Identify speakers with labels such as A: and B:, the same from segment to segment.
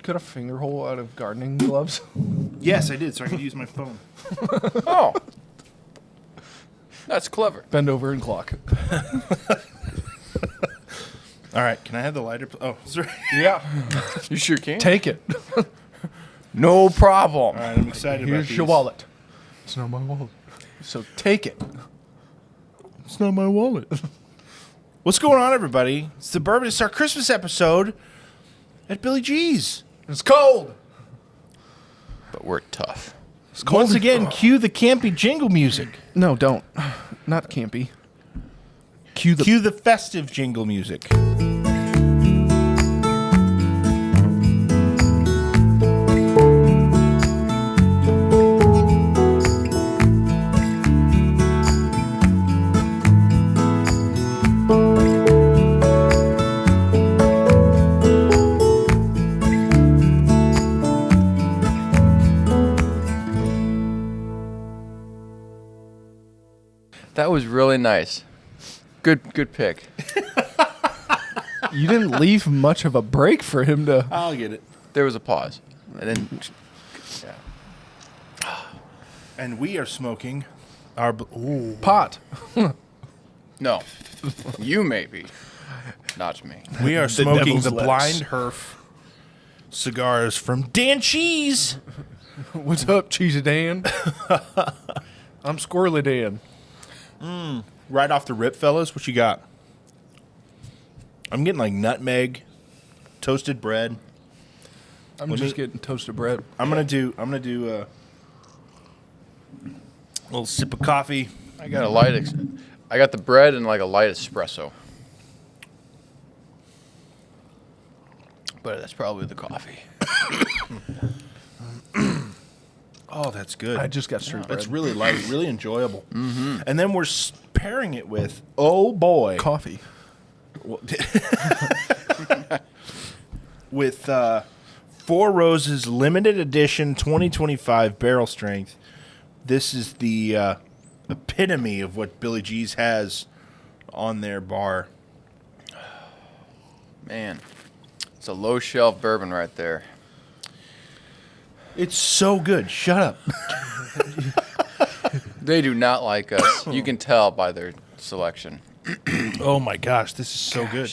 A: cut a finger hole out of gardening gloves?
B: Yes, I did, so I could use my phone.
C: Oh. That's clever.
A: Bend over and clock.
B: All right, can I have the lighter? Oh, sorry.
A: Yeah.
C: You sure can.
A: Take it.
C: No problem.
B: All right, I'm excited about
A: Here's
B: these.
A: your wallet. It's not my wallet. So take it.
B: It's not my wallet. What's going on, everybody? It's the Bourbon. It's our Christmas episode at Billy G's.
A: It's cold.
C: But we're tough.
B: Once again, cue the campy jingle music.
A: No, don't. Not campy.
B: Cue the festive jingle music.
C: That was really nice. Good pick.
A: You didn't leave much of a break for him to...
B: I'll get it.
C: There was a pause. And then,
B: And we are smoking our... Ooh.
A: pot.
C: no. You maybe. Not me.
B: We are smoking
A: devil's
B: the
A: lettuce.
B: Blind Herf cigars from Dan Cheese.
A: What's up, Cheesy Dan? I'm Squirrely Dan.
B: Right off the rip, fellas. What you got? I'm getting like nutmeg, toasted bread.
A: I'm just getting toasted bread.
B: I'm gonna do a little sip of coffee.
C: I got a light. I got the bread and like a light espresso. But that's probably the coffee.
B: Oh, that's good.
A: I just got straight bread.
B: That's really light, really enjoyable. Mm-hmm. And then we're pairing it with, oh boy,
A: Coffee.
B: with Four Roses limited edition 2025 barrel strength. This is the epitome of what Billy G's has on their bar.
C: Man, it's a low shelf bourbon right there.
B: It's so good. Shut up.
C: They do not like us. You can tell by their selection.
B: Oh my gosh, this is so good.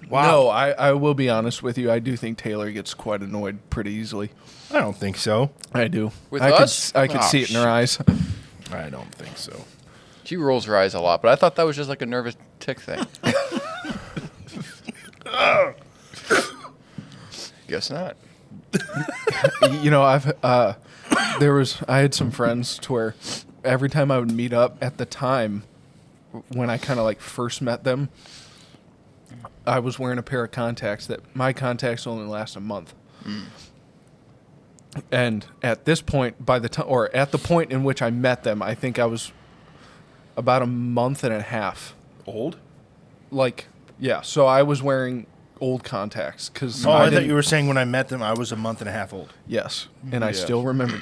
A: Wow. No, I will be honest with you. I do think Taylor gets quite annoyed pretty easily.
B: I don't think so.
A: I do.
C: With
A: I
C: us?
A: I could
C: Oh,
A: see it in her eyes.
B: I don't think so.
C: She rolls her eyes a lot, but I thought that was just like a nervous tick thing. Guess not.
A: You know, I had some friends to where every time I would meet up at the time when I kind of like first met them, I was wearing a pair of contacts that my contacts only last a month. And at this point, at the point in which I met them, I think I was about a month and a half
B: Old?
A: like, yeah. So I was wearing old contacts because
B: I thought you were saying when I met them, I was a month and a half old.
A: Yes, and I
C: Yes.
A: still remember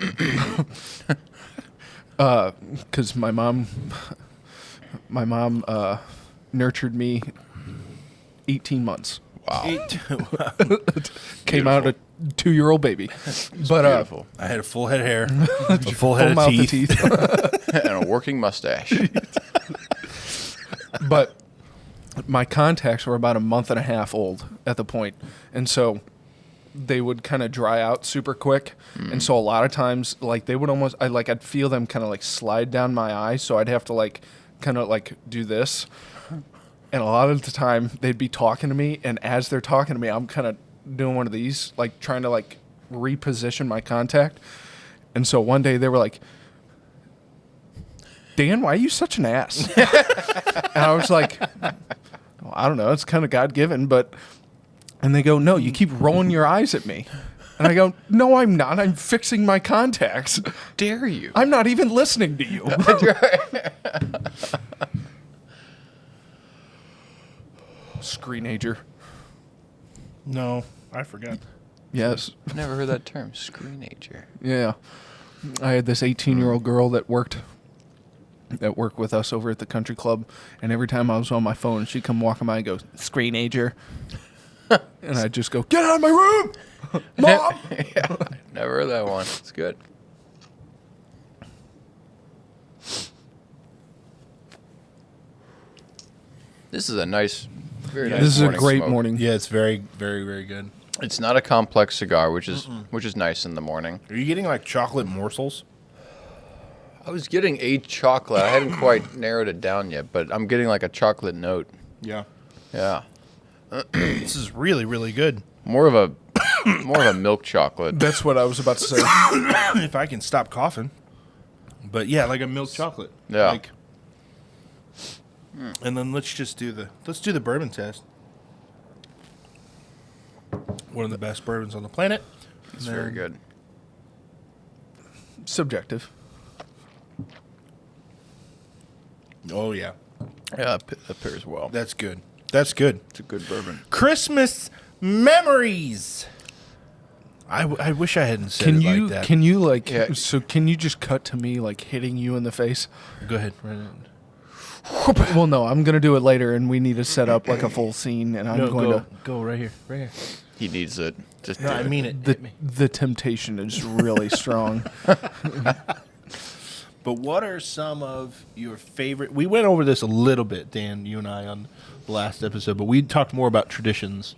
A: because my mom nurtured me 18 months.
C: Wow.
A: Came out a 2-year-old baby. But
C: Beautiful.
B: I had a full head of hair, a full head
A: full
B: of
A: mouth
B: teeth.
C: And a working mustache.
A: But my contacts were about a month and a half old at the point, and so they would kind of dry out super quick. And so a lot of times, like, they would almost, I'd feel them kind of like slide down my eye, so I'd have to like kind of like do this. And a lot of the time they'd be talking to me, and as they're talking to me, I'm kind of doing one of these, like trying to like reposition my contact. And so one day they were like, Dan, why are you such an ass? And I was like, well, I don't know. It's kind of God-given, but... And they go, no, you keep rolling your eyes at me. And I go, no, I'm not. I'm fixing my contacts.
C: Dare you?
A: I'm not even listening to you. Screenager.
B: No, I forgot.
A: Yes.
C: I've never heard that term, screenager.
A: Yeah. I had this 18-year-old girl that worked with us over at the country club, and every time I was on my phone, she'd come walking by and go, screenager. And I'd just go, get out of my room! Mom!
C: Yeah, never heard that one. It's good. This is a nice, very nice.
A: This is a
C: morning
A: great
C: smoke.
A: morning.
B: Yeah, it's very, very, very good.
C: It's not a complex cigar, which is nice in the morning.
B: Are you getting like chocolate morsels?
C: I was getting a chocolate. I hadn't quite narrowed it down yet, but I'm getting like a chocolate note.
B: Yeah.
C: Yeah,
B: This is really, really good.
C: more of a milk chocolate.
A: That's what I was about to say.
B: If I can stop coughing. But yeah, like a milk chocolate.
C: Yeah.
B: Like, and then let's do the bourbon test. One of the best bourbons on the planet.
C: It's very good.
A: Subjective.
B: Oh yeah,
C: Yeah, that pairs well.
B: that's good. That's good.
C: It's a good bourbon.
B: Christmas memories. I wish I hadn't said it like that.
A: Can you like?
C: Yeah.
A: So can you just cut to me like hitting you in the face?
B: Go ahead.
A: Well, no, I'm gonna do it later, and we need to set up like a full scene, and I'm going to.
B: go right here. Right here.
C: He needs it. Just
B: No,
C: do
B: I
C: it.
B: mean it.
A: The temptation is really strong.
B: But what are some of your favorite? We went over this a little bit, Dan, you and I, on the last episode, but we talked more about traditions.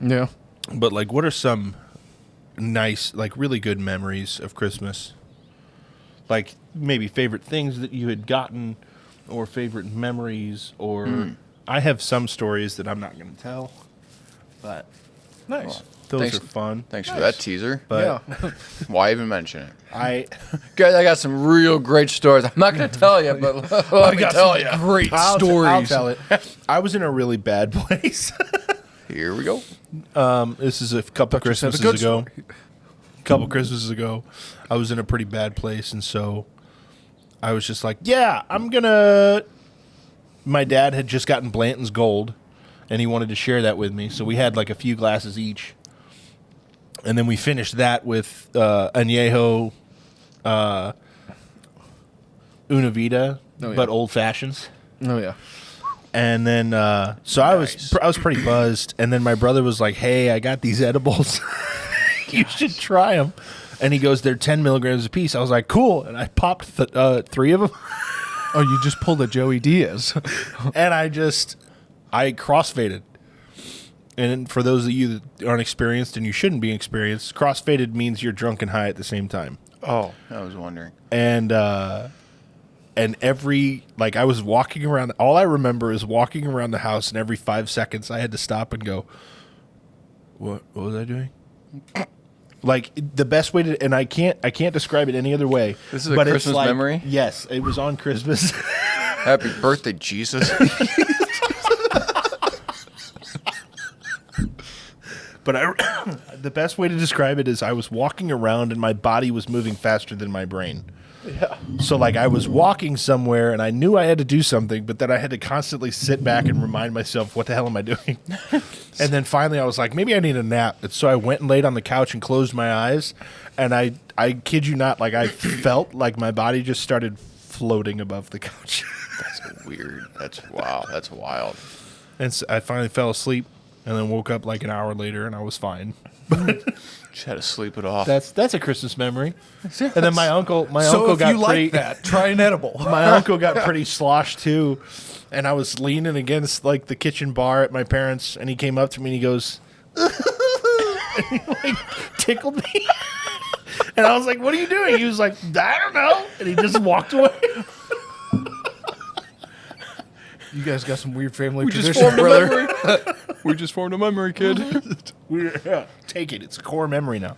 A: Yeah.
B: But like, what are some nice, like, really good memories of Christmas? Like maybe favorite things that you had gotten, or favorite memories, or I have some stories that I'm not going to tell, but
A: Nice.
B: those
C: Thanks.
B: are fun.
C: Thanks for that teaser.
B: But
A: Yeah.
C: Why even mention it? Guys, I got some real great stories. I'm not going to tell you, but let me tell you.
A: Great
B: I'll
A: stories.
B: tell it. I was in a really bad place.
C: Here we go.
B: This is a couple
A: Thought you said a
B: Christmases
A: good
B: ago.
A: story.
B: Couple Christmases ago, I was in a pretty bad place, and so I was just like, "Yeah, I'm gonna." My dad had just gotten Blanton's Gold, and he wanted to share that with me, so we had like a few glasses each, and then we finished that with añejo, Una Vida,
A: Oh, yeah.
B: but old fashions.
A: Oh yeah.
B: And then, so I was pretty buzzed. And then my brother was like, "Hey, I got these edibles. You should try them." And he goes, "They're 10 milligrams a piece." I was like, "Cool." And I popped 3 of them.
A: Oh, you just pulled a Joey Diaz.
B: And I crossfaded. And for those of you that aren't experienced, and you shouldn't be experienced, crossfaded means you're drunk and high at the same time.
C: Oh, I was wondering.
B: And every, like, I was walking around. All I remember is walking around the house, and every 5 seconds I had to stop and go, What was I doing? Like, the best way to, and I can't describe it any other way.
C: This is a
B: but it's
C: Christmas
B: like-
C: memory?
B: Yes, it was on Christmas.
C: Happy birthday, Jesus.
B: But the best way to describe it is I was walking around and my body was moving faster than my brain.
A: Yeah.
B: So, like, I was walking somewhere and I knew I had to do something, but then I had to constantly sit back and remind myself, what the hell am I doing? And then finally I was like, maybe I need a nap. And so I went and laid on the couch and closed my eyes. And I kid you not, like, I felt like my body just started floating above the couch.
C: That's weird. Wow. That's wild.
B: And so I finally fell asleep and then woke up like an hour later and I was fine.
C: Just had to sleep it off.
B: That's a Christmas memory. And then my uncle
A: So if
B: got
A: you
B: pretty
A: like that, try an edible.
B: my uncle got pretty sloshed too, and I was leaning against like the kitchen bar at my parents', and he came up to me and he goes, and he like tickled me, and I was like, "What are you doing?" He was like, "I don't know," and he just walked away.
A: You guys got some weird family
C: we just
A: traditions,
C: formed a
A: brother.
C: memory. We just formed a memory, kid.
B: Take it; it's a core memory now.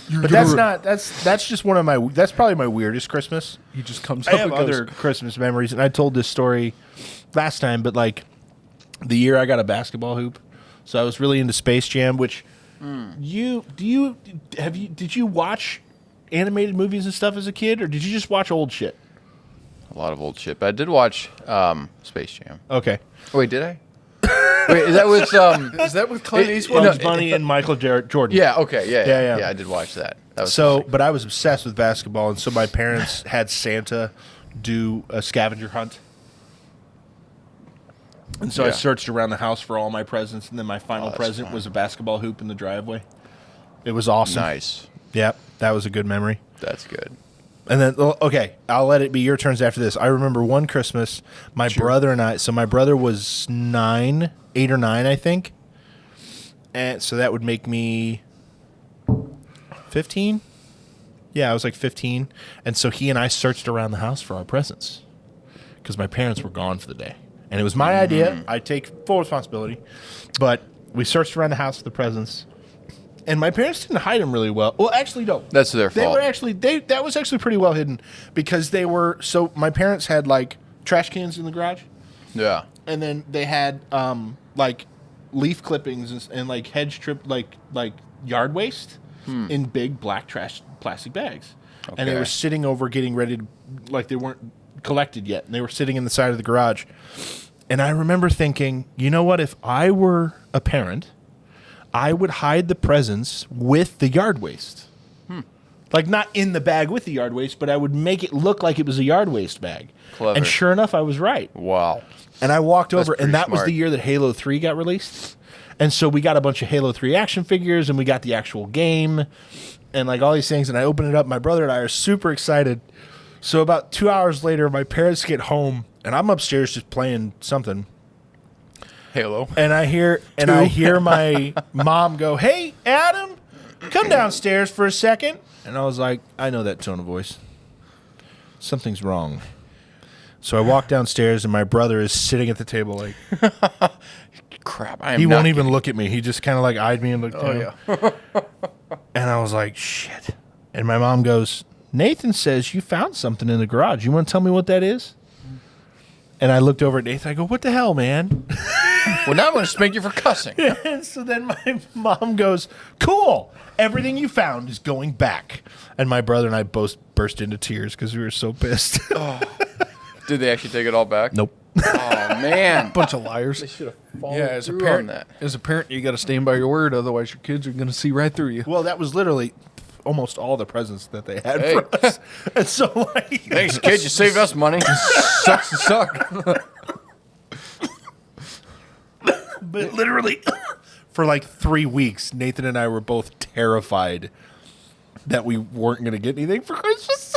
A: You're
B: But
A: gonna
B: that's just one of my that's probably my weirdest Christmas.
A: He just comes
B: I
A: up
B: have
A: and goes,
B: other Christmas memories, and I told this story last time, but like the year I got a basketball hoop, so I was really into Space Jam. Which did you watch animated movies and stuff as a kid, or did you just watch old shit?
C: A lot of old shit. But I did watch Space Jam.
B: Okay,
C: Wait, did I? Wait, is that with
A: Is that with Clint Eastwood?
B: Bugs Bunny and Michael Jordan.
C: Yeah, okay,
B: Yeah.
C: yeah. I did watch that. That was
B: So,
C: funny.
B: but I was obsessed with basketball, and so my parents had Santa do a scavenger hunt. And so I searched around the house for all my presents, and then my final present
C: fun.
B: was a basketball hoop in the driveway. It was awesome.
C: Nice.
B: Yep, that was a good memory.
C: That's good.
B: And then, okay, I'll let it be your turns after this. I remember one Christmas, my brother and I, so my brother was 8 or 9, I think. And so that would make me 15. Yeah, I was like 15. And so he and I searched around the house for our presents because my parents were gone for the day. And it was my idea. I take full responsibility. But we searched around the house for the presents. And my parents didn't hide them really well. Well, actually, no.
C: That's their fault.
B: They were actually, that was actually pretty well hidden because they were, so my parents had like trash cans in the garage.
C: Yeah.
B: And then they had like leaf clippings and like hedge strip, like yard waste in big black trash plastic bags. Okay. And they were sitting over getting ready to, like they weren't collected yet. And they were sitting in the side of the garage. And I remember thinking, you know what, if I were a parent, I would hide the presents with the yard waste. Like not in the bag with the yard waste, but I would make it look like it was a yard waste bag.
C: Clever.
B: And sure enough, I was right.
C: Wow.
B: And I walked over,
C: pretty
B: and that was
C: smart.
B: the year that Halo 3 got released. And so we got a bunch of Halo 3 action figures, and we got the actual game, and like all these things. And I opened it up. My brother and I are super excited. So about 2 hours later, my parents get home, and I'm upstairs just playing something.
C: Halo.
B: And I hear my mom go, "Hey, Adam, come downstairs for a second." And I was like, I know that tone of voice. Something's wrong. So I walk downstairs, and my brother is sitting at the table like,
C: Crap. I am
B: he
C: not
B: won't even
C: kidding.
B: look at me. He just kind of like eyed me and looked down.
A: yeah.
B: And I was like, shit. And my mom goes, "Nathan says you found something in the garage. You want to tell me what that is?" And I looked over at Nathan. I go, "What the hell, man?"
C: Well, now I'm going to spank you for cussing.
B: And so then my mom goes, "Cool. Everything you found is going back." And my brother and I both burst into tears because we were so pissed.
C: Did they actually take it all back?
B: Nope.
C: Oh, man.
A: Bunch of liars.
C: Should have followed
A: Yeah, as a
C: through
A: parent,
C: on that.
A: you got to stand by your word. Otherwise, your kids are going to see right through you.
B: Well, that was literally almost all the presents that they had
C: Hey.
B: for us. And so, like,
C: Thanks, kid. You saved us money.
A: Sucks to suck.
B: but literally for like 3 weeks, Nathan and I were both terrified that we weren't going to get anything for Christmas.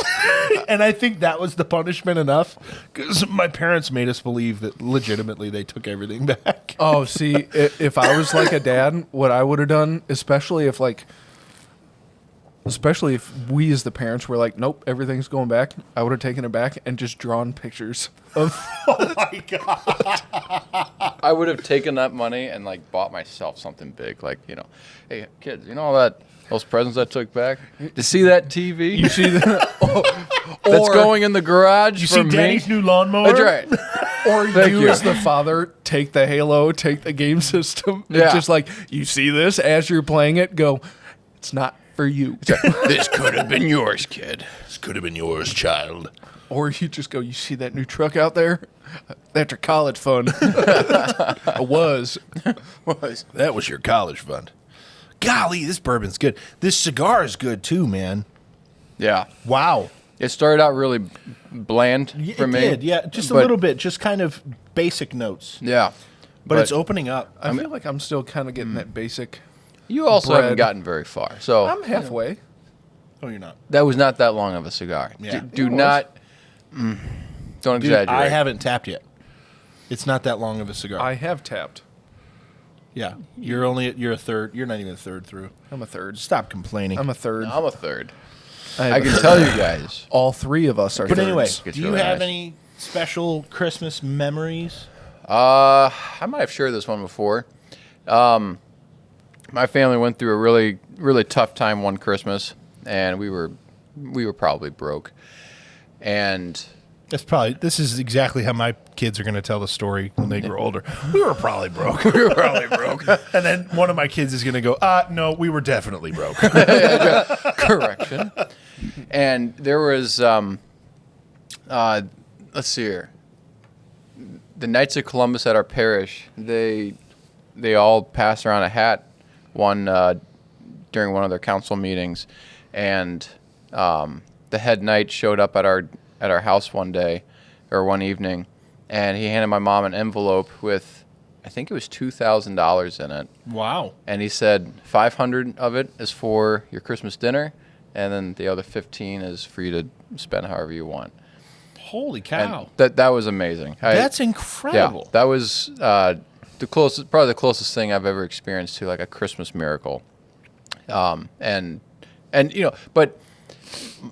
B: And I think that was the punishment enough because my parents made us believe that legitimately they took everything back.
A: Oh, see, if I was like a dad, what I would have done, especially if we as the parents were like, nope, everything's going back, I would have taken it back and just drawn pictures of.
B: Oh my God.
C: I would have taken that money and like bought myself something big, like, you know, hey kids, you know all that those presents I took back? To see that TV?
A: You see that?
C: That's going in the garage
B: You
C: for
B: see
C: me?
B: Daddy's new lawnmower?
C: That's right.
A: Or
C: Thank
A: you
C: you.
A: as the father take the Halo, take the game system.
C: Yeah.
A: It's just like, you see this as you're playing it, go, it's not for you.
C: This could have been yours, kid.
B: This could have been yours, child.
A: Or you just go, you see that new truck out there? That's your college fund. It was.
B: That was your college fund. Golly, this bourbon's good. This cigar is good too, man.
C: Yeah.
B: Wow.
C: It started out really bland for
B: It
C: me.
B: did, yeah. Just a
C: but-
B: little bit. Just kind of basic notes.
C: Yeah.
B: But it's opening up.
A: I feel like I'm still kind of getting that basic.
C: You also
A: bread.
C: haven't gotten very far. So
A: I'm halfway.
B: Oh, you're not.
C: that was not that long of a cigar.
B: Yeah.
C: Do
A: It was.
C: not don't
B: Dude,
C: exaggerate.
B: I haven't tapped yet. It's not that long of a cigar.
A: I have tapped.
B: Yeah. You're a third. You're not even a third through.
A: I'm a third.
B: Stop complaining.
A: I'm a third.
C: I'm a third.
A: I
C: I can tell you guys.
A: all three of us are
B: but
A: thirds.
B: anyway,
C: It's
B: do you
C: really
B: have
C: nice.
B: any special Christmas memories?
C: I might have shared this one before. My family went through a really, really tough time one Christmas, and we were probably broke. And
B: This is exactly how my kids are going to tell the story when they grow older. We were probably broke.
C: we were probably broke.
B: And then one of my kids is going to go, no, we were definitely broke.
C: Correction. And there was, let's see here. The Knights of Columbus at our parish, they all passed around a hat during one of their council meetings, and the head knight showed up at our house one day or one evening, and he handed my mom an envelope with, I think it was $2,000 in it.
B: Wow.
C: And he said 500 of it is for your Christmas dinner, and then the other 15 is for you to spend however you want.
B: Holy cow.
C: And that was amazing.
B: That's incredible.
C: Yeah, that was probably the closest thing I've ever experienced to like a Christmas miracle. And but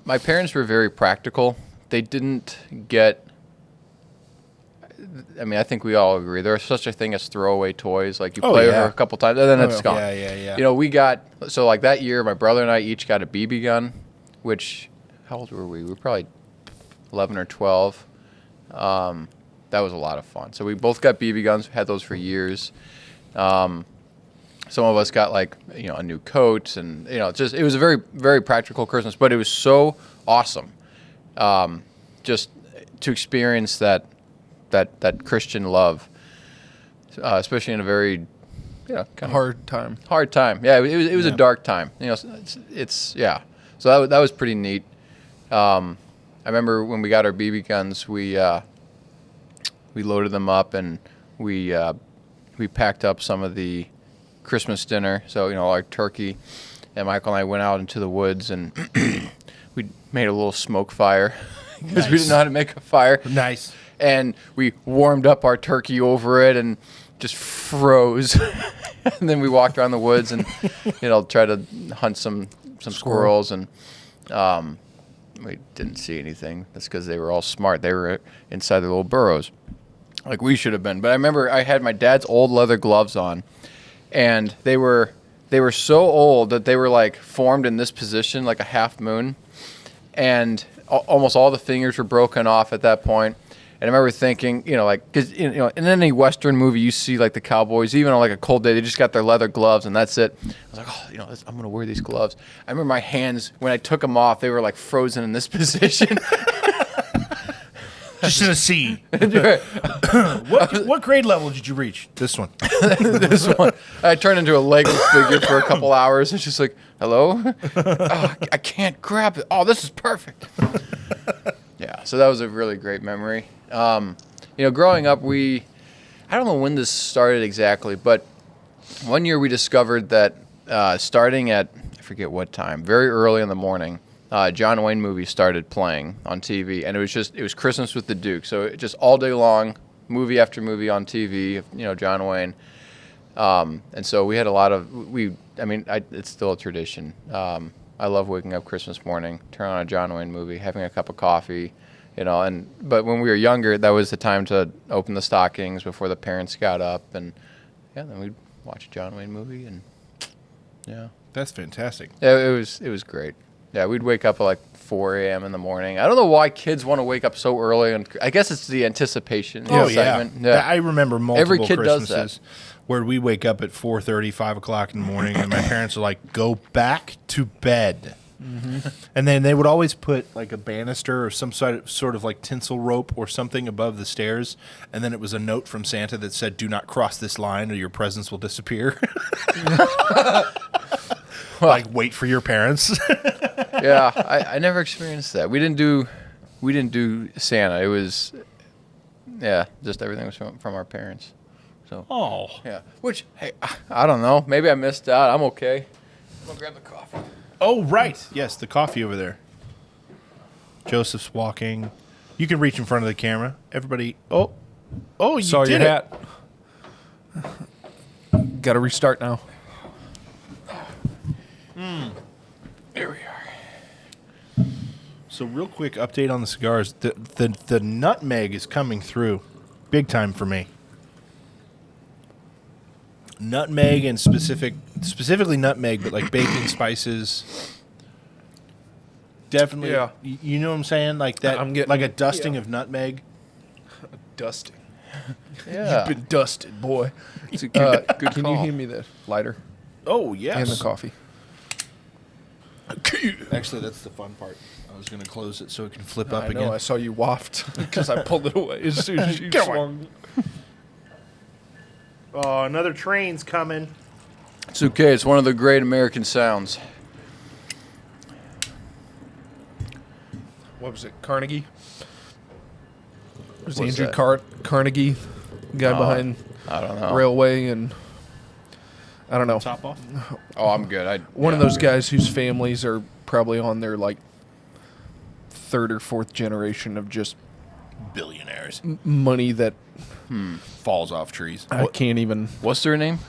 C: my parents were very practical. They didn't get. I mean, I think we all agree there's such a thing as throwaway toys. Like you play with her a couple times and then it's gone.
B: Yeah.
C: We got like that year, my brother and I each got a BB gun, which how old were we? We were probably 11 or 12. That was a lot of fun. So we both got BB guns. Had those for years. Some of us got like a new coat, and it was a very very practical Christmas, but it was so awesome, just to experience that Christian love, especially in a very kind of
A: Hard time.
C: Hard time. Yeah, it was a dark time. It's So that was pretty neat. I remember when we got our BB guns, we loaded them up and we packed up some of the Christmas dinner. So our turkey, and Michael and I went out into the woods and we made a little smoke fire because we didn't know how to make a fire.
B: Nice.
C: And we warmed up our turkey over it and just froze. And then we walked around the woods and try to hunt some squirrels, and we didn't see anything. That's because they were all smart. They were inside their little burrows, like we should have been. But I remember I had my dad's old leather gloves on, and they were so old that they were like formed in this position, like a half moon, and almost all the fingers were broken off at that point. And I remember thinking, because in any Western movie you see like the cowboys, even on like a cold day, they just got their leather gloves and that's it. I was like, I'm gonna wear these gloves. I remember my hands when I took them off, they were like frozen in this position.
B: Just in a C. What grade level did you reach? This one.
C: This one. I turned into a Lego figure for a couple hours. It's just like, hello? I can't grab it. Oh, this is perfect. Yeah, so that was a really great memory. Growing up, I don't know when this started exactly, but one year we discovered that starting at, I forget what time, very early in the morning, John Wayne movie started playing on TV, and it was Christmas with the Duke, so just all day long, movie after movie on TV, John Wayne. And so we had a lot of, it's still a tradition. I love waking up Christmas morning, turn on a John Wayne movie, having a cup of coffee, but when we were younger, that was the time to open the stockings before the parents got up, and then we'd watch a John Wayne movie, and
B: That's fantastic.
C: Yeah, it was great. Yeah, we'd wake up at like 4 a.m. in the morning. I don't know why kids want to wake up so early, and I guess it's the anticipation, the excitement.
B: Yeah. I remember multiple
C: Every kid
B: Christmases
C: does that.
B: where we wake up at 4:30, 5 o'clock in the morning, and my parents are like, "Go back to bed." Mm-hmm. And then they would always put like a banister or some sort of like tinsel rope or something above the stairs, and then it was a note from Santa that said, "Do not cross this line, or your presents will disappear." Like, wait for your parents.
C: Yeah, I never experienced that. We didn't do Santa. It was, just everything was from our parents. So.
B: Oh.
C: Yeah. Which, hey, I don't know. Maybe I missed out. I'm okay. I'm gonna grab the coffee.
B: Oh, right. Yes, the coffee over there. Joseph's walking. You can reach in front of the camera. Everybody. Oh, you
A: Saw
B: did
A: your
B: it.
A: hat. Got to restart now.
C: Here we are.
B: So, real quick update on the cigars. The nutmeg is coming through, big time for me. Nutmeg and specifically nutmeg, but like baking spices. Definitely.
A: Yeah.
B: You know what I'm saying? Like that.
A: I'm getting-
B: like a dusting of nutmeg.
A: Dusting.
C: Yeah.
A: You've been dusted, boy.
C: It's a good
A: Can
C: call.
A: you hand me the lighter
B: Oh yes.
A: and the coffee?
B: Actually, that's the fun part. I was going to close it so it can flip up
A: I
B: again.
A: know. I saw you waft because I pulled it away as soon as you
B: Get away.
A: swung.
B: Oh, another train's coming.
C: It's okay. It's one of the great American sounds.
A: What was it? Carnegie? There's
C: What's
A: Andrew
C: that?
A: Carnegie, guy behind
C: I don't know.
A: Railway, and I don't know.
B: Top off.
C: Oh, I'm good.
A: One of those guys whose families are probably on their like third or fourth generation of just
B: Billionaires.
A: money that
B: Falls off trees.
A: I can't even.
C: What's their name?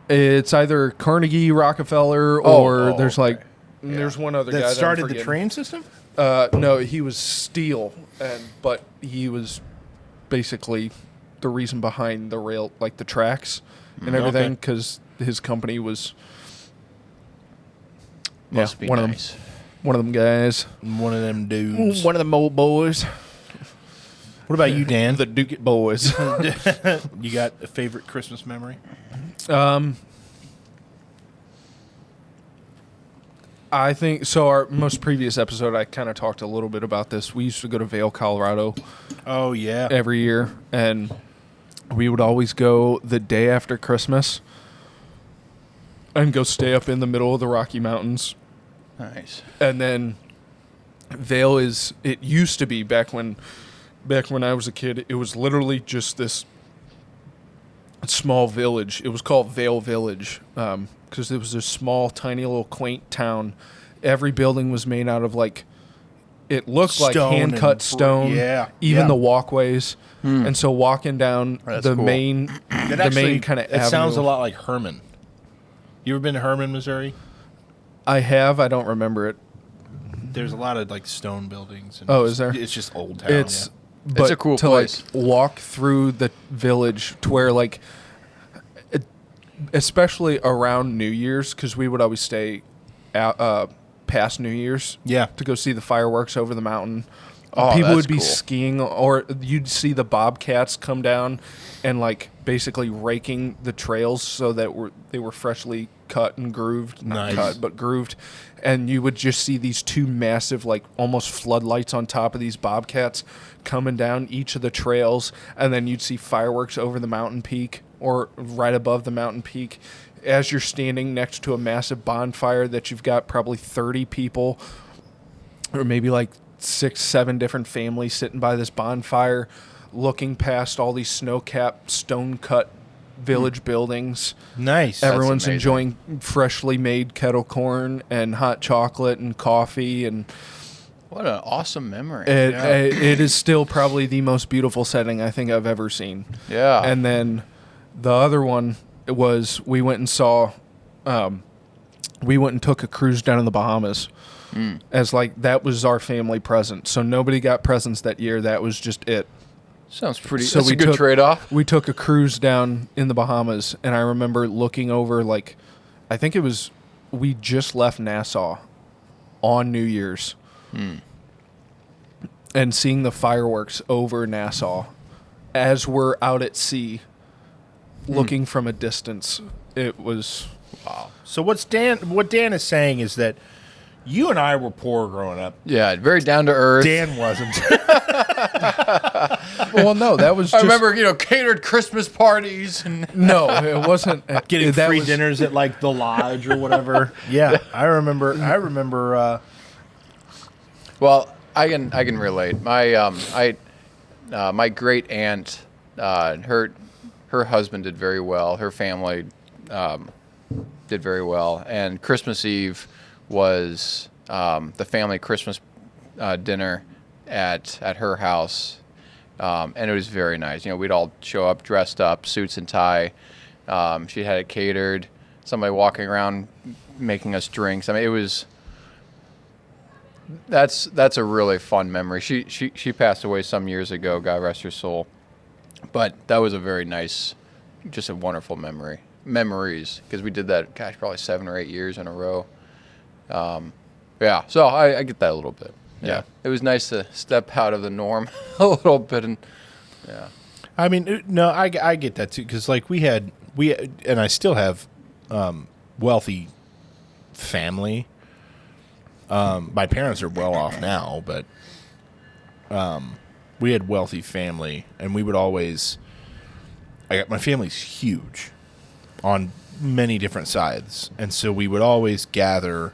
A: It's either Carnegie, Rockefeller,
C: Oh,
A: or there's
C: okay.
A: like there's one other guy
B: That
A: that I'm
B: started the
A: forgetting.
B: train system?
A: No, he was steel, but he was basically the reason behind the rail, like the tracks and everything,
B: Okay.
A: because his company was
C: Must be
A: one
C: nice.
A: of them. One of them guys.
B: One of them dudes.
A: One of them old boys.
B: What about you, Dan?
A: The Duke boys.
B: You got a favorite Christmas memory?
A: I think so. Our most previous episode, I kind of talked a little bit about this. We used to go to Vail, Colorado
B: Oh, yeah.
A: every year, and we would always go the day after Christmas and go stay up in the middle of the Rocky Mountains.
C: Nice.
A: And then Vail it used to be back when I was a kid, it was literally just this small village. It was called Vail Village because it was this small, tiny little quaint town. Every building was made out of it looked like
B: Stone
A: hand-cut
B: and
A: stone.
B: yeah,
A: Even
B: yeah.
A: the walkways. And so walking down
C: That's
A: the
C: cool.
A: main kind of
B: It
A: avenue.
B: sounds a lot like Herman. You ever been to Herman, Missouri?
A: I have. I don't remember it.
B: There's a lot of stone buildings. And
A: Oh, is there?
B: It's just old town.
A: It's
B: yeah.
A: but
C: a cool
A: to
C: place.
A: walk through the village to where especially around New Year's, because we would always stay out past New Year's
B: Yeah.
A: to go see the fireworks over the mountain.
C: Oh,
A: People
C: that's
A: would be
C: cool.
A: skiing, or you'd see the bobcats come down and basically raking the trails so that they were freshly cut and grooved, not
B: Nice.
A: cut but grooved, and you would just see these two massive almost floodlights on top of these bobcats coming down each of the trails, and then you'd see fireworks over the mountain peak or right above the mountain peak as you're standing next to a massive bonfire that you've got probably 30 people or maybe 6-7 different families sitting by this bonfire looking past all these snow-capped stone-cut village buildings.
B: Nice.
A: Everyone's
C: amazing.
A: enjoying freshly made kettle corn and hot chocolate and coffee, and
C: What an awesome memory.
A: it is still probably the most beautiful setting I think I've ever seen.
C: Yeah.
A: And then the other one was we went and took a cruise down in the Bahamas. As that was our family present. So nobody got presents that year. That was just it.
C: Sounds pretty.
A: So
C: That's
A: we
C: a good
A: took-
C: trade-off.
A: We took a cruise down in the Bahamas, and I remember looking over I think it was we just left Nassau on New Year's, and seeing the fireworks over Nassau as we're out at sea, looking from a distance. It was
C: Wow.
B: So what Dan is saying is that you and I were poor growing up.
C: Yeah, very down to earth.
B: Dan wasn't.
A: well, no, that was.
C: I
A: Just,
C: remember, catered Christmas parties and
A: No, it wasn't
B: Getting
A: that
B: free
A: was-
B: dinners at the lodge or whatever. Yeah, I remember.
C: well, I can relate. My my great aunt, her husband did very well. Her family did very well, and Christmas Eve was the family Christmas dinner at her house, and it was very nice. We'd all show up dressed up, suits and tie. She had it catered. Somebody walking around making us drinks. I mean, it was. That's a really fun memory. She passed away some years ago. God rest her soul. But that was a very nice, just a wonderful memories, because we did that. Gosh, probably 7 or 8 years in a row. Yeah, so I get that a little bit. Yeah, it was nice to step out of the norm a little bit, and yeah.
B: I mean, no, I get that too, because we and I still have wealthy family. My parents are well off now, but we had wealthy family, and we would always. My family's huge, on many different sides, and so we would always gather.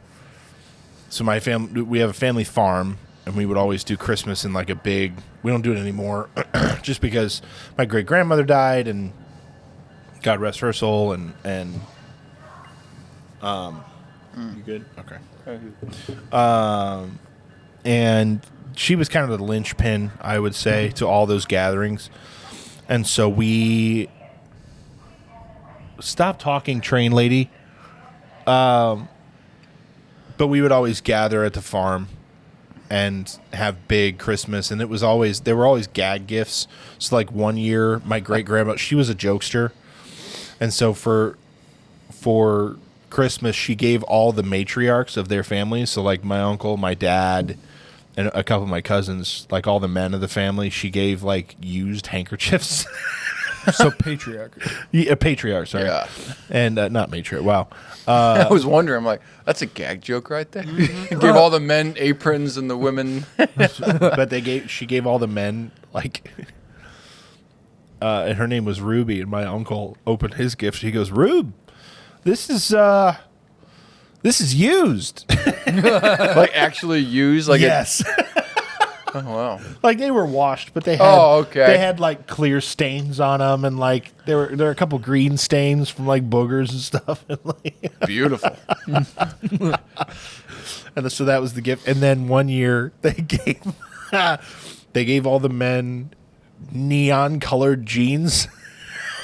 B: So we have a family farm, and we would always do Christmas in a big. We don't do it anymore, just because my great grandmother died, and God rest her soul, and you good? Okay. And she was kind of the linchpin, I would say, to all those gatherings, and so we stopped talking, train lady. But we would always gather at the farm and have big Christmas, and there were always gag gifts. So like one year, my great grandma, she was a jokester, and so for Christmas, she gave all the matriarchs of their families, so like my uncle, my dad, and a couple of my cousins, like all the men of the family, she gave like used handkerchiefs.
A: So patriarch.
B: Yeah, patriarch, sorry.
C: Yeah.
B: And not matriarch. Wow.
C: I was wondering. I'm like, that's a gag joke right there. Give all the men aprons and the women.
B: But she gave all the men like, and her name was Ruby. And my uncle opened his gift. He goes, "Rube, this is used."
C: Like actually used. Like
B: yes.
C: Oh wow.
B: Like they were washed, but they had
C: okay.
B: They had like clear stains on them, and like there were a couple green stains from like boogers and stuff. And, like,
C: Beautiful.
B: and so that was the gift. And then one year they gave all the men neon colored jeans.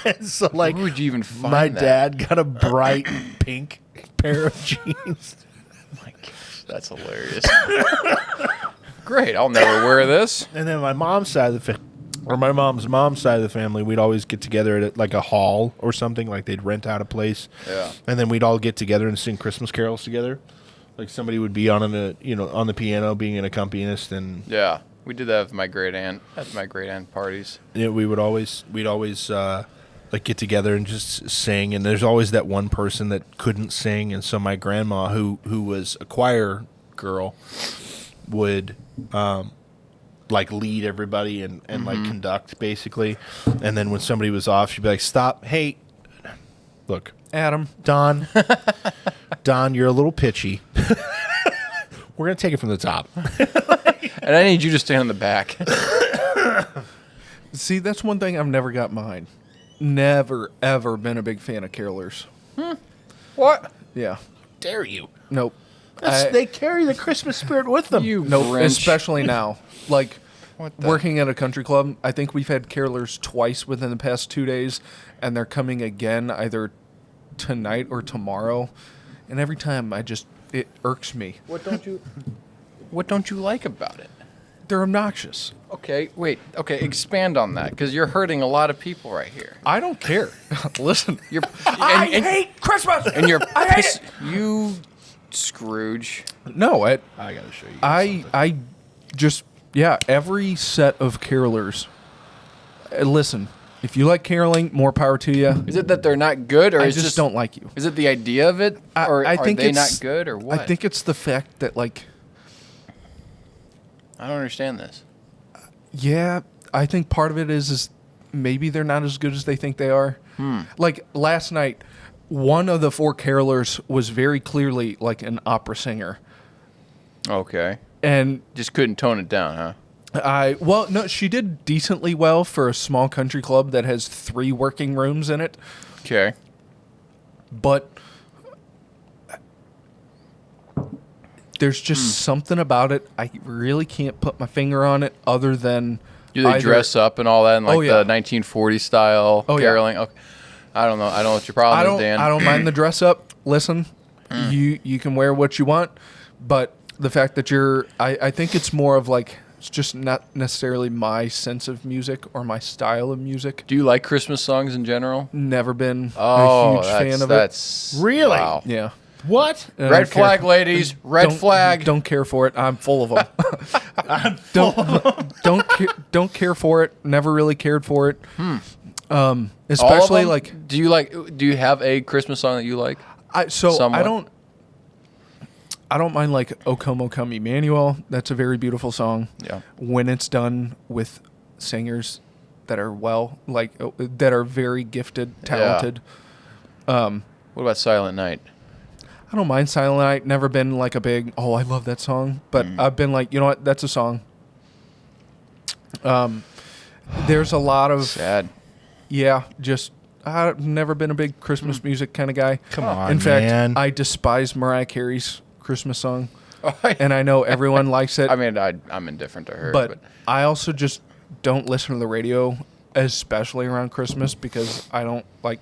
B: And so like
C: Where would you even find
B: my
C: that?
B: dad got a bright pink pair of jeans.
C: Oh my gosh, that's hilarious. Great, I'll never wear this.
B: And then my mom's side of the my mom's side of the family, we'd always get together at like a hall or something. Like they'd rent out a place,
C: Yeah.
B: and then we'd all get together and sing Christmas carols together. Like somebody would be on the piano, being an accompanist, and
C: Yeah, we did that with my great aunt at my great aunt parties.
B: we'd always like get together and just sing. And there's always that one person that couldn't sing, and so my grandma, who was a choir girl, would like lead everybody and like conduct basically. And then when somebody was off, she'd be like, "Stop, hey, look,
A: Adam.
B: Don, you're a little pitchy. We're gonna take it from the top."
C: And I need you to stand in the back.
A: See, that's one thing I've never got behind. Never, ever been a big fan of carolers.
C: What?
A: Yeah.
B: Dare you?
A: Nope.
B: They carry the Christmas spirit with them.
C: You
A: Nope,
C: Grinch.
A: especially now. Like,
C: What the-
A: working at a country club, I think we've had carolers twice within the past 2 days, and they're coming again either tonight or tomorrow. And every time it irks me.
C: What don't you like about it?
A: They're obnoxious.
C: Okay, wait. Okay, expand on that, because you're hurting a lot of people right here.
A: I don't care. Listen.
C: You're
A: I hate Christmas!
C: and you're
A: I hate it!
C: you Scrooge.
A: No,
B: I gotta show you.
A: I just, yeah, every set of carolers. Listen, if you like caroling, more power to you.
C: Is it that they're not good, or
A: I
C: is
A: just don't like you.
C: Is it the idea of it, or
A: I think
C: are they
A: it's
C: not good, or what?
A: I think it's the fact that, like,
C: I don't understand this.
A: yeah, I think part of it is maybe they're not as good as they think they are. Like last night, one of the four carolers was very clearly like an opera singer,
C: Okay,
A: and
C: just couldn't tone it down, huh?
A: no, she did decently well for a small country club that has 3 working rooms in it,
C: Okay.
A: but there's just something about it. I really can't put my finger on it other than
C: Do they dress up and all that in like
A: Oh, yeah.
C: the 1940 style
A: Oh, yeah.
C: caroling? Okay. I don't know. I don't know what your problem is, Dan.
A: I don't mind the dress up. Listen, you can wear what you want, but the fact that I think it's more of like, it's just not necessarily my sense of music or my style of music.
C: Do you like Christmas songs in general?
A: Never been
C: Oh,
A: a huge fan of it.
C: that's
B: Really?
C: wow.
A: Yeah.
B: What?
A: I don't
C: Red
A: care.
C: flag, ladies. Red
A: Don't-
C: flag.
A: Don't care for it. I'm full of them. Don't care for it. Never really cared for it.
C: All of
A: Especially
C: them?
A: like
C: Do you have a Christmas song that you like?
A: I don't mind like O Come O Come Emmanuel. That's a very beautiful song.
C: Yeah.
A: When it's done with singers that are that are very gifted, talented.
C: What about Silent Night?
A: I don't mind Silent Night. Never been like a big, oh, I love that song. But I've been like, you know what? That's a song. there's a lot of
C: Sad.
A: yeah. Just I've never been a big Christmas music kind of guy.
B: Come on,
A: In fact,
B: man.
A: I despise Mariah Carey's Christmas song, and I know everyone likes it.
C: I mean, I'm indifferent to her,
A: but I also just don't listen to the radio, especially around Christmas, because I don't like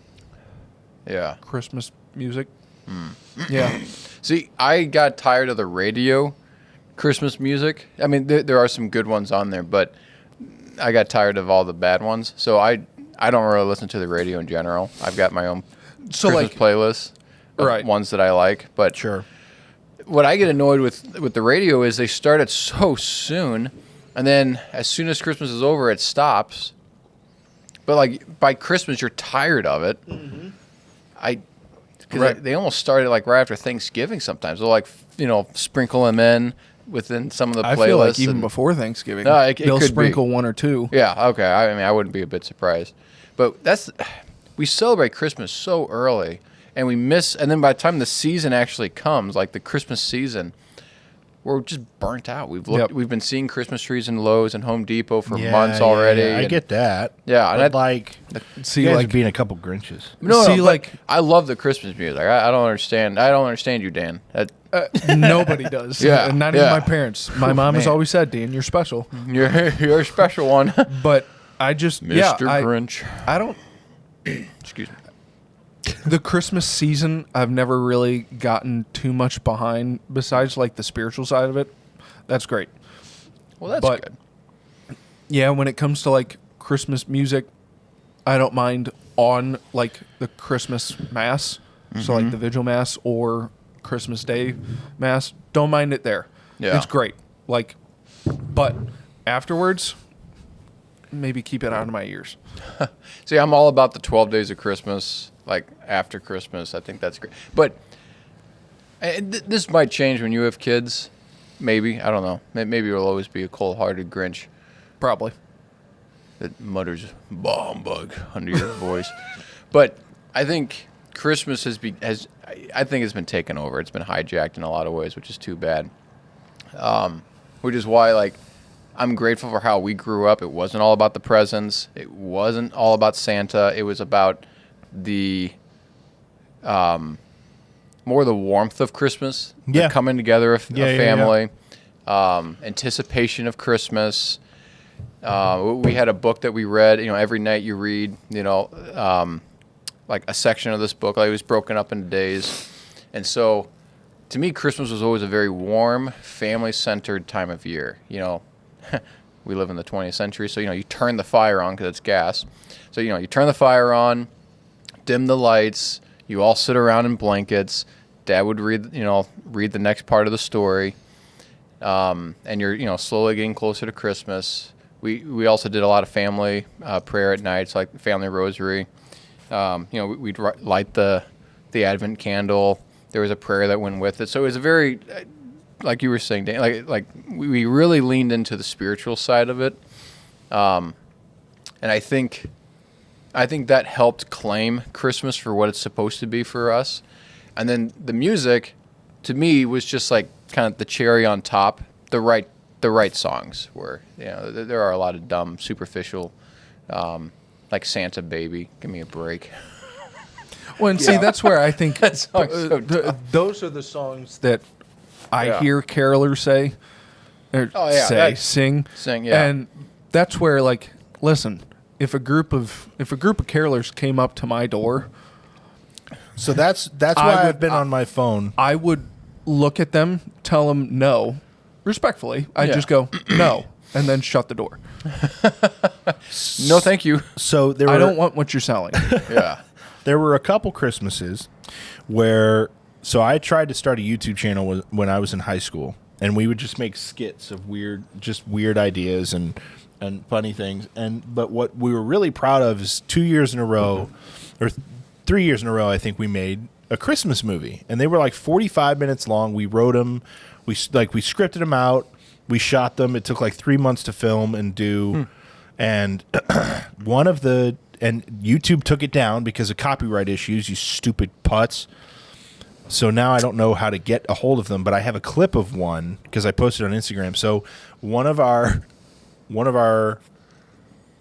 C: yeah.
A: Christmas music. Yeah.
C: See, I got tired of the radio Christmas music. I mean, there are some good ones on there, but I got tired of all the bad ones. So I don't really listen to the radio in general. I've got my own
A: So
C: Christmas
A: like,
C: playlist of
A: right.
C: ones that I like. But
B: Sure.
C: what I get annoyed with the radio is they start it so soon, and then as soon as Christmas is over, it stops. But like by Christmas, you're tired of it. Because
A: Right.
C: they almost started like right after Thanksgiving. Sometimes they'll like sprinkle them in within some of the playlists.
A: I feel like even before Thanksgiving,
C: No, it
A: they'll
C: could
A: sprinkle
C: be.
A: one or two.
C: Yeah, okay. I mean, I wouldn't be a bit surprised. But we celebrate Christmas so early, and we miss. And then by the time the season actually comes, like the Christmas season, we're just burnt out. We've been seeing Christmas trees in Lowe's and Home Depot for months already.
B: Yeah, I
C: and-
B: get that.
C: Yeah, and
B: But like,
A: See,
B: you guys
A: like
B: are being a couple Grinches.
C: No,
A: See,
C: but
A: like-
C: I love the Christmas music. I don't understand. I don't understand you, Dan.
A: nobody does.
C: Yeah,
A: And not even
C: yeah.
A: my parents. My mom has
C: man.
A: always said, "Dan, you're special."
C: You're a special one,
A: But I just,
C: Mr.
A: yeah,
C: Grinch.
A: I don't.
C: Excuse me.
A: The Christmas season, I've never really gotten too much behind. Besides, like the spiritual side of it, that's great.
C: Well, that's
A: But-
C: good.
A: Yeah, when it comes to like Christmas music, I don't mind on like the Christmas mass, so like the vigil mass or Christmas Day mass. Don't mind it there.
C: Yeah.
A: It's great. Like, but afterwards, maybe keep it out of my ears.
C: See, I'm all about the 12 days of Christmas, like after Christmas. I think that's great. But this might change when you have kids. Maybe. I don't know. Maybe you'll always be a cold-hearted Grinch
A: Probably.
C: that mutters "bomb bug" under your voice. But I think Christmas I think it's been taken over. It's been hijacked in a lot of ways, which is too bad. Which is why, like, I'm grateful for how we grew up. It wasn't all about the presents. It wasn't all about Santa. It was about the more the warmth of Christmas. The
B: Yeah.
C: coming together of
B: Yeah,
C: a
B: yeah,
C: family. Anticipation of Christmas. We had a book that we read. Every night you read, like a section of this book. Like, it was broken up into days. And so, to me, Christmas was always a very warm, family-centered time of year. We live in the 20th century, so, you turn the fire on because it's gas. So, you turn the fire on, dim the lights, you all sit around in blankets. Dad would read the next part of the story. And you're, slowly getting closer to Christmas. We also did a lot of family prayer at nights, like family rosary. We'd light the Advent candle. There was a prayer that went with it. So it was a very, like you were saying, Dan, like we really leaned into the spiritual side of it. And I think that helped claim Christmas for what it's supposed to be for us. And then the music, to me, was just like kind of the cherry on top. The right songs were. There are a lot of dumb, superficial, like Santa Baby. Give me a break.
A: Well, and see, that's where I think
C: That song's so dumb.
A: those are the songs that I
C: Yeah.
A: hear carolers say, or
C: Oh, yeah,
A: sing,
C: yeah.
A: and that's where, like, listen, if a group of carolers came up to my door,
B: So that's why
A: would-
B: I've been on my phone.
A: I would look at them, tell them no, respectfully. I'd
C: Yeah.
A: just go no, and then shut the door.
C: No, thank you.
B: So there
A: I
B: were,
A: don't want what you're selling.
C: Yeah.
B: there were a couple Christmases where I tried to start a YouTube channel when I was in high school, and we would just make skits of weird ideas and funny things. But what we were really proud of is 2 years in a row, or 3 years in a row, I think we made a Christmas movie, and they were like 45 minutes long. We wrote them, we scripted them out, we shot them. It took like 3 months to film and do, and and YouTube took it down because of copyright issues. You stupid putz. So now I don't know how to get a hold of them, but I have a clip of one because I posted on Instagram. So one of our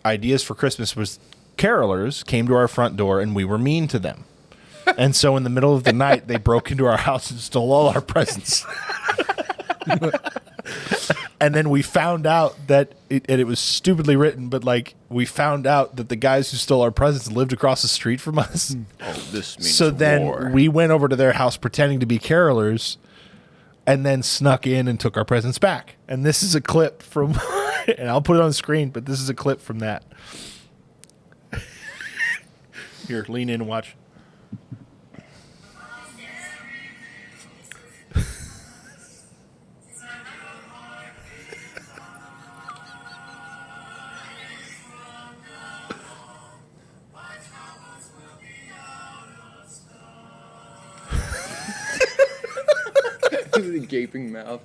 B: ideas for Christmas was carolers came to our front door and we were mean to them. And so in the middle of the night, they broke into our house and stole all our presents. And then we found out that, it was stupidly written, but like we found out that the guys who stole our presents lived across the street from us.
C: Oh, this means
B: So then
C: war.
B: we went over to their house pretending to be carolers and then snuck in and took our presents back. And this is a clip from, and I'll put it on the screen, but this is a clip from that. Here, lean in and watch.
C: The gaping mouth.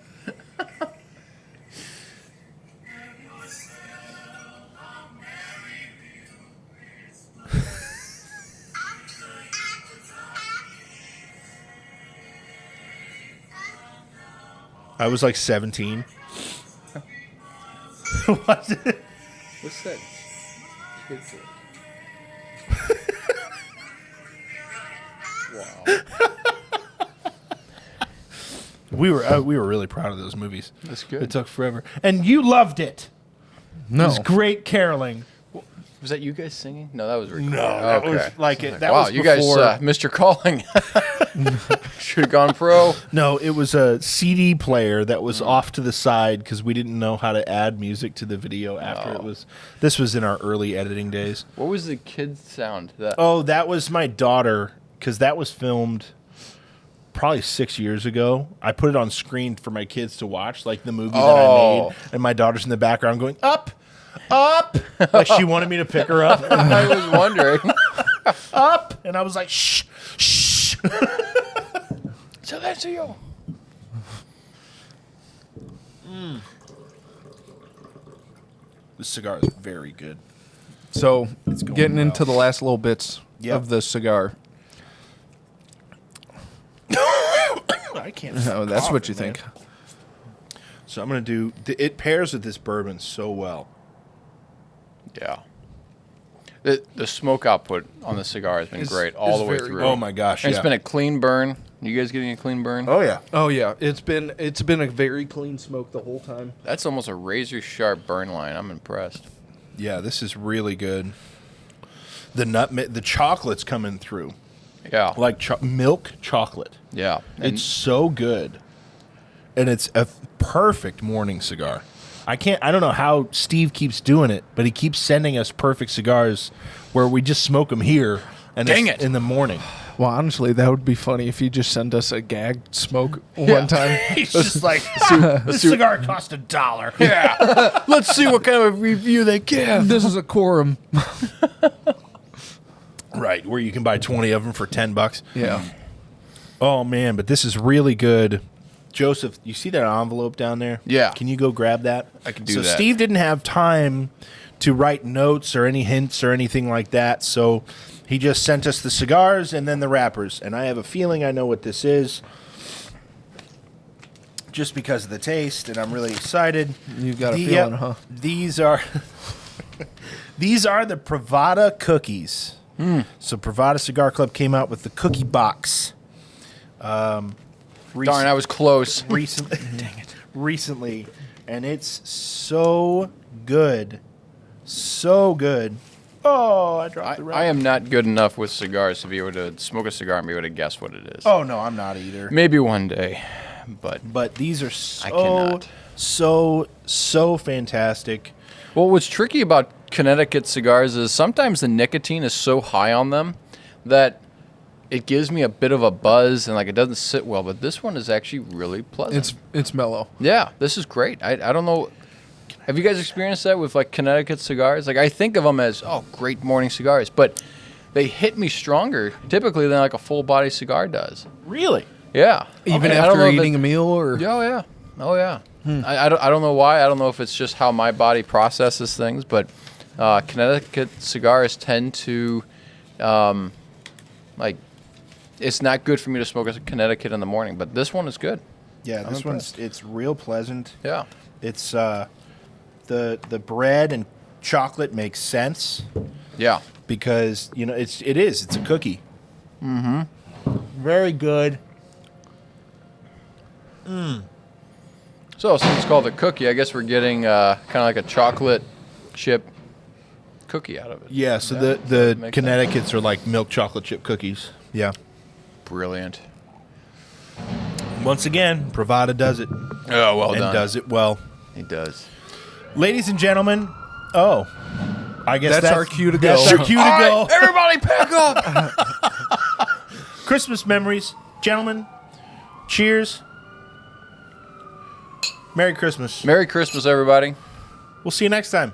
B: I was like 17. What's it?
C: What's that? Kid Wow.
B: We were really proud of those movies.
C: That's good.
B: It took forever, and you loved it.
A: No.
B: It was great caroling.
C: Was that you guys singing? No, that was recorded.
B: that was like it. That
C: wow,
B: was
C: you
B: before.
C: guys missed your calling. Should have gone pro.
B: No, it was a CD player that was off to the side because we didn't know how to add music to the video after it was. This was in our early editing days.
C: What was the kid sound? That
B: Oh, that was my daughter because that was filmed probably 6 years ago. I put it on screen for my kids to watch, like the movie that I made, and my daughter's in the background going up, up, like she wanted me to pick her up,
C: I was wondering.
B: up, and I was like, shh, shh.
C: Silencio.
B: The cigar is very good.
A: So,
B: going
A: getting
B: well.
A: into the last little bits
B: Yep.
A: of the cigar.
B: I can't.
A: Oh, that's
B: cough,
A: what you
B: man.
A: think.
B: So I'm gonna do. It pairs with this bourbon so well.
C: Yeah. The smoke output on the cigar has been great all the way
A: very
C: through.
A: good.
B: Oh my gosh!
C: And
B: Yeah.
C: it's been a clean burn. You guys getting a clean burn?
B: Oh yeah.
A: Oh yeah, it's been a very clean smoke the whole time.
C: That's almost a razor sharp burn line. I'm impressed.
B: Yeah, this is really good. The nutmeg, the chocolate's coming through
C: Yeah.
B: like milk chocolate.
C: Yeah. And
B: It's so good, and it's a perfect morning cigar. I don't know how Steve keeps doing it, but he keeps sending us perfect cigars where we just smoke them here and
C: Dang
B: it's
C: it.
B: in the morning.
A: Well, honestly, that would be funny if you just sent us a gag smoke one time.
B: He's just like, this cigar cost $1.
C: yeah. Let's see what kind of review they give.
A: This is a quorum.
B: Right, where you can buy 20 of them for $10.
A: Yeah.
B: Oh man, but this is really good. Joseph, you see that envelope down there?
C: Yeah.
B: Can you go grab that?
C: I can do
B: so
C: that.
B: Steve didn't have time to write notes or any hints or anything like that, so he just sent us the cigars and then the wrappers. And I have a feeling I know what this is, just because of the taste, and I'm really excited.
A: You've got a feeling, huh?
B: These are these are the Pravada cookies. So Pravada Cigar Club came out with the cookie box.
C: Darn, I was close.
B: Recently. Dang it. Recently, and it's so good. So good. Oh, I dropped the wrapper.
C: I am not good enough with cigars to be able to smoke a cigar and be able to guess what it is.
B: Oh, no, I'm not either.
C: Maybe one day, but
B: But these are
C: I cannot.
B: so fantastic.
C: well, what's tricky about Connecticut cigars is sometimes the nicotine is so high on them that it gives me a bit of a buzz and like it doesn't sit well. But this one is actually really pleasant.
A: It's mellow.
C: Yeah, this is great. I don't know. Have you guys experienced that with like Connecticut cigars? Like I think of them as great morning cigars, but they hit me stronger typically than like a full body cigar does.
B: Really?
C: Yeah,
A: Even
C: I don't know
A: after
C: if
A: eating a meal, or
C: Oh yeah. I don't know why. I don't know if it's just how my body processes things, but Connecticut cigars tend to like. It's not good for me to smoke a Connecticut in the morning, but this one is good.
B: Yeah, it's real pleasant.
C: Yeah.
B: It's the bread and chocolate makes sense
C: Yeah.
B: because it's a cookie. Mm-hmm. Very good.
C: So since it's called a cookie, I guess we're getting kind of like a chocolate chip cookie out of it.
B: Yeah. So
C: Yeah,
B: the
C: makes
B: Connecticut's are like milk chocolate chip cookies. Yeah.
C: Brilliant.
B: Once again, Pravada does it
C: Oh, well
B: and
C: done.
B: does it well.
C: He does.
B: Ladies and gentlemen, I guess
A: That's our cue to go.
B: That's our cue to
C: All
B: go.
C: right, everybody pack up.
B: Christmas memories. Gentlemen, cheers. Merry Christmas.
C: Merry Christmas, everybody.
B: We'll see you next time.